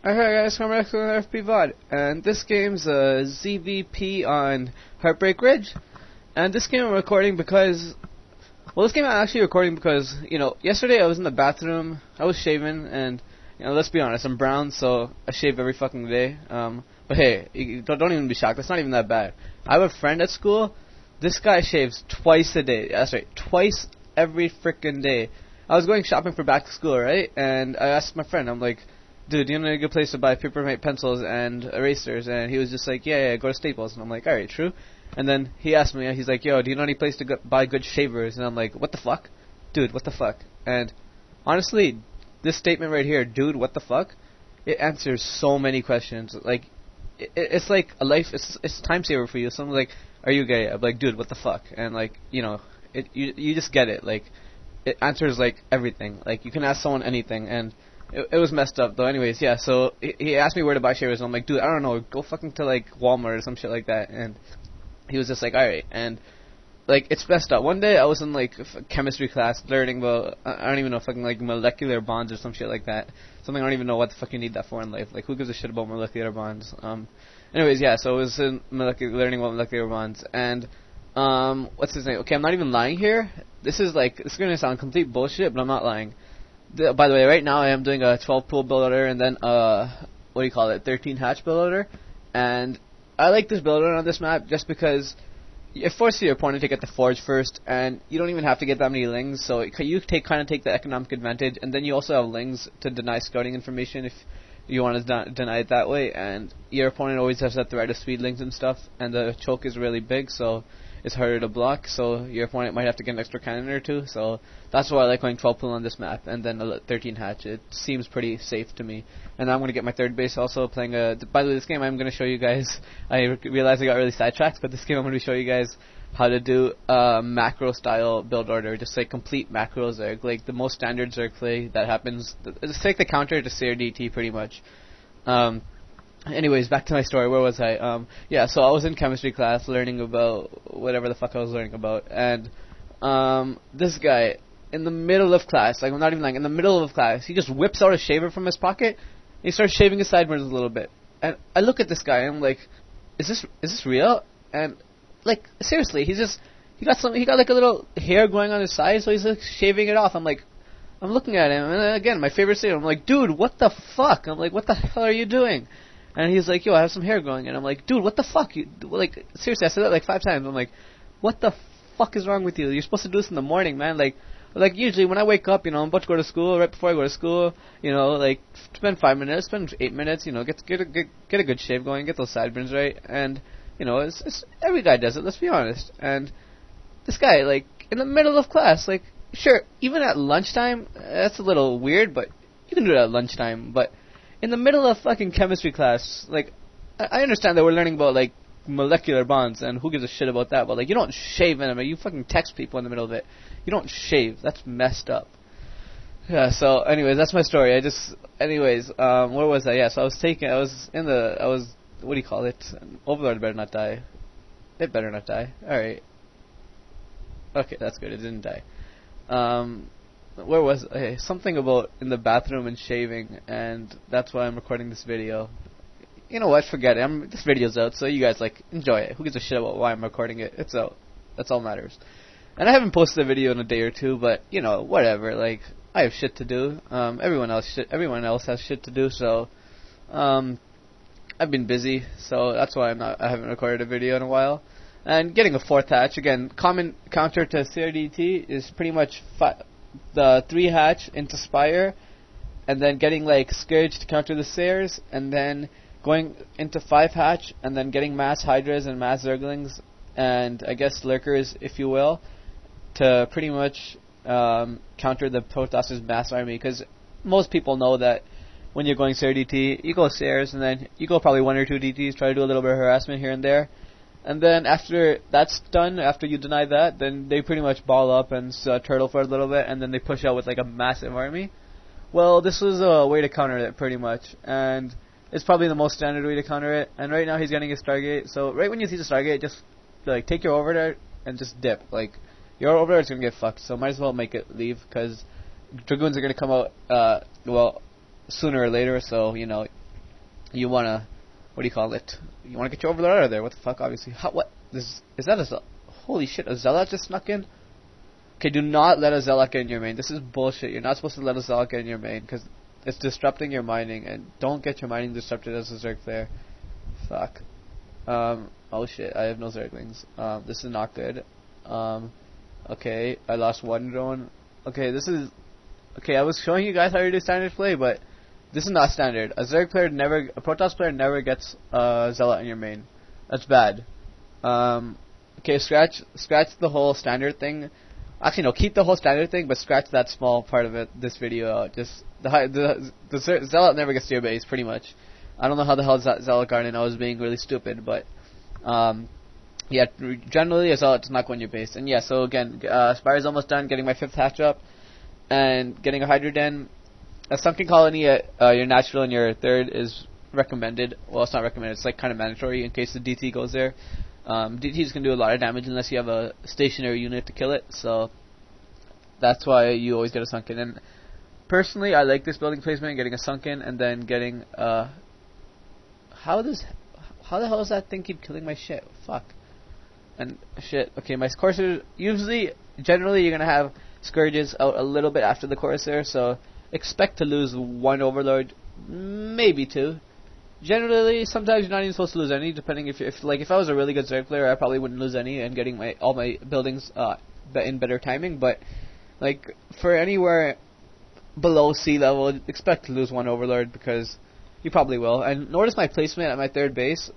Alright guys, CombaT-EX on FP VOD, and this game's ZvP on Heartbreak Ridge, and this game I'm recording because, I'm actually recording because, yesterday I was in the bathroom, I was shaving, and, let's be honest, I'm brown, so I shave every fucking day, but hey, don't even be shocked, that's not even that bad. I have a friend at school, this guy shaves twice a day, that's right, twice every frickin' day. I was going shopping for back to school, right, and I asked my friend, I'm like, dude, you know a good place to buy paper pencils and erasers? And he was just like, yeah, go to Staples. And I'm like, alright, true. And then he asked me, he's like, yo, do you know any place to buy good shavers? And I'm like, what the fuck? Dude, what the fuck? And honestly, this statement right here, dude, what the fuck? It answers so many questions. Like, it's like a life, it's time saver for you. Someone's like, are you gay? I'm like, dude, what the fuck? And like, you just get it. Like, it answers like everything. Like, you can ask someone anything, and it was messed up though. Anyways, yeah, so he asked me where to buy shavers, and I'm like, dude, I don't know, go fucking to like Walmart or some shit like that. And he was just like, alright. And like, it's messed up. One day I was in like chemistry class learning about, I don't even know, fucking like molecular bonds or some shit like that. Something I don't even know what the fuck you need that for in life. Like, who gives a shit about molecular bonds? Anyways, yeah, so I was in learning about molecular bonds, and what's his name? Okay, I'm not even lying here. This is gonna sound complete bullshit, but I'm not lying. By the way, right now I am doing a 12 pool build order and then 13 hatch build order, and I like this build order on this map just because it forces your opponent to get the forge first, and you don't even have to get that many lings, so you kind of take the economic advantage, and then you also have lings to deny scouting information if you want to deny it that way, and your opponent always has that threat of speed lings and stuff, and the choke is really big, so it's harder to block, so your opponent might have to get an extra cannon or two, so that's why I like going 12 pool on this map, and then a 13 hatch. It seems pretty safe to me. And I'm going to get my third base also, playing by the way, this game I'm going to show you guys, I realized I got really sidetracked, but this game I'm going to show you guys how to do a macro style build order, just like complete macro Zerg, like the most standard Zerg play that happens. It's like the counter to sair DT pretty much. Anyways, back to my story. Where was I? Yeah, so I was in chemistry class learning about whatever the fuck I was learning about, and this guy, in the middle of class, like I'm not even lying, in the middle of class, he just whips out a shaver from his pocket, and he starts shaving his sideburns a little bit. And I look at this guy, and I'm like, is this real? And like, seriously, he got like a little hair going on his side, so he's like shaving it off. I'm looking at him, and again, my favorite scene, I'm like, dude, what the fuck? I'm like, what the hell are you doing? And he's like, yo, I have some hair growing. And I'm like, dude, what the fuck? Like, seriously, I said that like 5 times. I'm like, what the fuck is wrong with you? You're supposed to do this in the morning, man. Like usually when I wake up, I'm about to go to school, right before I go to school, like, spend 5 minutes, spend 8 minutes, get a good shave going, get those sideburns right. And, it's every guy does it, let's be honest. And this guy, like, in the middle of class, like, sure, even at lunchtime, that's a little weird, but you can do it at lunchtime, but in the middle of fucking chemistry class, like, I understand that we're learning about, like, molecular bonds, and who gives a shit about that, but, like, you don't shave in them, you fucking text people in the middle of it. You don't shave. That's messed up. Yeah, so, anyways, that's my story. Where was I? Yeah, so what do you call it? Overlord better not die. It better not die. Alright. Okay, that's good. It didn't die. Where was okay, something about in the bathroom and shaving, and that's why I'm recording this video. You know what, forget it, this video's out, so you guys, like, enjoy it. Who gives a shit about why I'm recording it? It's out. That's all matters. And I haven't posted a video in a day or two, but, whatever, like, I have shit to do. Everyone else has shit to do, so, I've been busy, so that's why I haven't recorded a video in a while. And getting a 4th hatch, again, common counter to sair DT is pretty much the 3 hatch into Spire, and then getting like Scourge to counter the Sairs, and then going into 5 hatch, and then getting mass Hydras and mass Zerglings, and I guess Lurkers, if you will, to pretty much counter the Protoss's mass army, because most people know that when you're going sair DT, you go Sairs, and then you go probably 1 or 2 DTs, try to do a little bit of harassment here and there. And then after that's done, after you deny that, then they pretty much ball up and turtle for a little bit, and then they push out with like a massive army. Well, this was a way to counter it pretty much, and it's probably the most standard way to counter it. And right now he's getting a Stargate, so right when you see the Stargate, just like take your over there and just dip. Like, your over there is gonna get fucked, so might as well make it leave, because Dragoons are gonna come out sooner or later. So you wanna, what do you call it? You wanna get your Overlord out of there. What the fuck? Obviously, what? Is that a holy shit? A Zealot just snuck in. Okay, do not let a Zealot get in your main. This is bullshit. You're not supposed to let a Zealot get in your main because it's disrupting your mining, and don't get your mining disrupted as a Zerg player. Fuck. Oh shit, I have no Zerglings. This is not good. Okay, I lost one drone. Okay, I was showing you guys how to do standard play, but this is not standard. A protoss player never gets Zealot in your main. That's bad. Okay, scratch the whole standard thing. Actually, no, keep the whole standard thing, but scratch that small part of it. This video out. Just the Zealot never gets to your base, pretty much. I don't know how the hell Zealot got in. I was being really stupid, but yeah, generally a Zealot does not go in your base. And yeah, so again, Spire's almost done. Getting my 5th hatch up, and getting a Hydra Den. A sunken colony at your natural and your 3rd is recommended. Well, it's not recommended. It's like kind of mandatory in case the DT goes there. DT is going to do a lot of damage unless you have a stationary unit to kill it, so that's why you always get a sunken. And personally, I like this building placement, getting a sunken and then getting how the hell does that thing keep killing my shit? Fuck. And shit. Okay, my Corsair, generally you're going to have Scourges out a little bit after the Corsair, so expect to lose 1 Overlord, maybe 2. Generally, sometimes you're not even supposed to lose any, depending if I was a really good Zerg player, I probably wouldn't lose any and getting all my buildings in better timing. But like for anywhere below sea level, expect to lose 1 Overlord because you probably will. And notice my placement at my 3rd base.